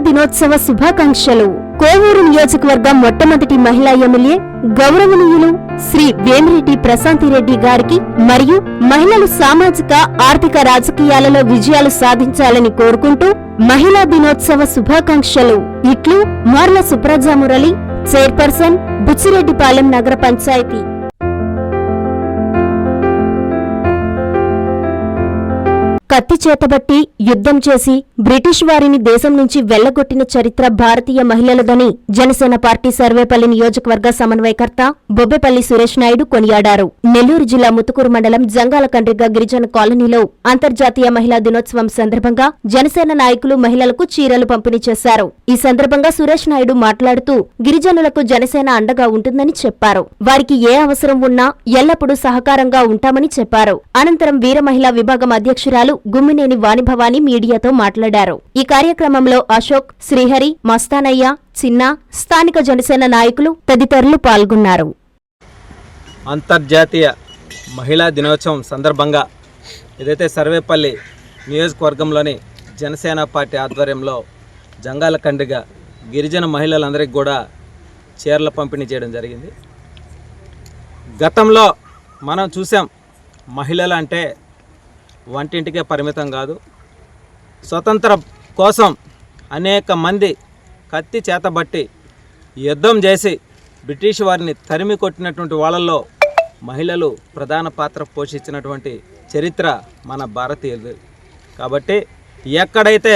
దినోత్సవ శుభాకాంక్షలు. కోవూరు నియోజకవర్గం మొట్టమొదటి మహిళా ఎమ్మెల్యే గౌరవనీయులు శ్రీ వేమిరెడ్డి ప్రశాంతిరెడ్డి గారికి మరియు మహిళలు సామాజిక ఆర్థిక రాజకీయాలలో విజయాలు సాధించాలని కోరుకుంటూ మహిళా దినోత్సవ శుభాకాంక్షలు. ఇట్లు మార్ల సుప్రజా మురళి, చైర్పర్సన్, బుచ్చిరెడ్డిపాలెం నగర పంచాయతీ. కత్తి చేతబట్టి యుద్ధం చేసి బ్రిటిష్ వారిని దేశం నుంచి వెళ్లగొట్టిన చరిత్ర భారతీయ మహిళలదని జనసేన పార్టీ సర్వేపల్లి నియోజకవర్గ సమన్వయకర్త బొబ్బెపల్లి సురేష్ నాయుడు కొనియాడారు. నెల్లూరు జిల్లా ముతుకూరు మండలం జంగాలకండ్రిగ గిరిజన కాలనీలో అంతర్జాతీయ మహిళా దినోత్సవం సందర్భంగా జనసేన నాయకులు మహిళలకు చీరలు పంపిణీ చేశారు. ఈ సందర్భంగా సురేష్ నాయుడు మాట్లాడుతూ గిరిజనులకు జనసేన అండగా ఉంటుందని చెప్పారు. వారికి ఏ అవసరం ఉన్నా ఎల్లప్పుడూ సహకారంగా ఉంటామని చెప్పారు. అనంతరం వీర మహిళా విభాగం అధ్యక్షురాలు గుమ్మినేని వాణిభవాని మీడియాతో మాట్లాడారు. ఈ కార్యక్రమంలో అశోక్, శ్రీహరి, మస్తానయ్య, చిన్న, స్థానిక జనసేన నాయకులు తదితరులు పాల్గొన్నారు. అంతర్జాతీయ మహిళా దినోత్సవం సందర్భంగా ఏదైతే సర్వేపల్లి నియోజకవర్గంలోని జనసేన పార్టీ ఆధ్వర్యంలో జంగాలకండ్రిగ గిరిజన మహిళలందరికీ కూడా చీరల పంపిణీ చేయడం జరిగింది. గతంలో మనం చూసాం, మహిళలు అంటే వంటింటికే పరిమితం కాదు, స్వతంత్ర కోసం అనేక మంది కత్తి చేతబట్టి యుద్ధం చేసి బ్రిటిష్ వారిని తరిమి కొట్టినటువంటి వాళ్ళల్లో మహిళలు ప్రధాన పాత్ర పోషించినటువంటి చరిత్ర మన భారతీయులది. కాబట్టి ఎక్కడైతే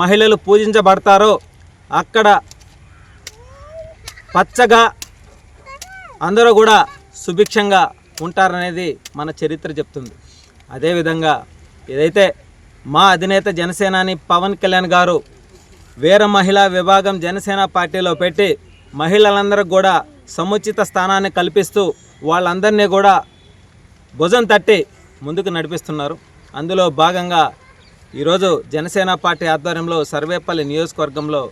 మహిళలు పూజించబడతారో అక్కడ పచ్చగా అందరూ కూడా సుభిక్షంగా ఉంటారనేది మన చరిత్ర చెప్తుంది. అదేవిధంగా ఏదైతే మా అధినేత జనసేనాని పవన్ కళ్యాణ్ గారు వీర మహిళా విభాగం జనసేన పార్టీలో పెట్టి మహిళలందరికీ కూడా సముచిత స్థానాన్ని కల్పిస్తూ వాళ్ళందరినీ కూడా భుజం తట్టి ముందుకు నడిపిస్తున్నారు. అందులో భాగంగా ఈరోజు జనసేన పార్టీ ఆధ్వర్యంలో సర్వేపల్లి నియోజకవర్గంలో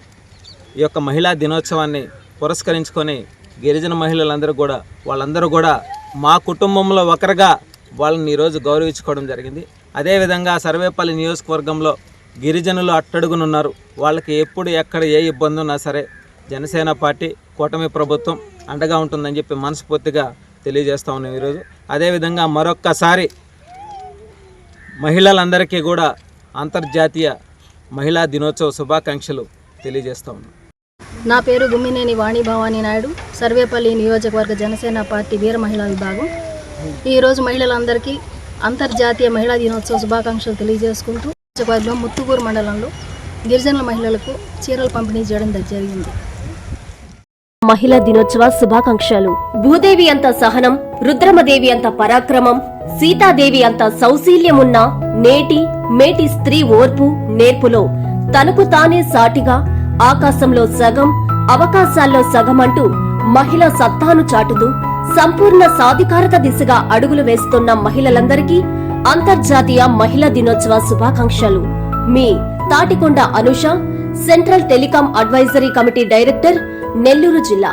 ఈ యొక్క మహిళా దినోత్సవాన్ని పురస్కరించుకొని గిరిజన మహిళలందరూ వాళ్ళందరూ కూడా మా కుటుంబంలో ఒకరుగా వాళ్ళని ఈరోజు గౌరవించుకోవడం జరిగింది. అదేవిధంగా సర్వేపల్లి నియోజకవర్గంలో గిరిజనులు అట్టడుగునున్నారు. వాళ్ళకి ఎప్పుడు ఎక్కడ ఏ ఇబ్బంది ఉన్నా సరే జనసేన పార్టీ, కూటమి ప్రభుత్వం అండగా ఉంటుందని చెప్పి మనస్ఫూర్తిగా తెలియజేస్తూ ఉన్నాం ఈరోజు. అదేవిధంగా మరొక్కసారి మహిళలందరికీ కూడా అంతర్జాతీయ మహిళా దినోత్సవ శుభాకాంక్షలు తెలియజేస్తూ ఉన్నాం. నా పేరు గుమ్మినేని వాణిభవాని నాయుడు, సర్వేపల్లి నియోజకవర్గ జనసేన పార్టీ వీర మహిళా విభాగం. ఈరోజు మహిళలందరికీ అంతర్జాతీయ మహిళా దినోత్సవ శుభాకాంక్షలు తెలియజేసుకుంటూ నియోజకవర్గం ముత్తుకూరు మండలంలో గిరిజనుల మహిళలకు చీరలు పంపిణీ చేయడం జరిగింది. మహిళా దినోత్సవ శుభాకాంక్షలు. భూదేవి అంత సహనం, రుద్రమదేవి అంత పరాక్రమం, సీతాదేవి అంత సౌశీల్యమున్న మేటి స్త్రీ ఓర్పు నేర్పులో తనకు తానే సాటిగా ఆకాశంలో సగం, అవకాశాల్లో సగం అంటూ మహిళా సత్తాను చాటుతూ సంపూర్ణ సాధికారత దిశగా అడుగులు వేస్తున్న మహిళలందరికీ అంతర్జాతీయ మహిళా దినోత్సవ శుభాకాంక్షలు. మీ Tatikonda Anusha, central telecom advisory committee director, Nellore జిల్లా.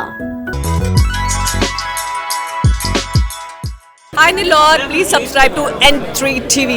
Hi Nilor, please subscribe to N3 TV.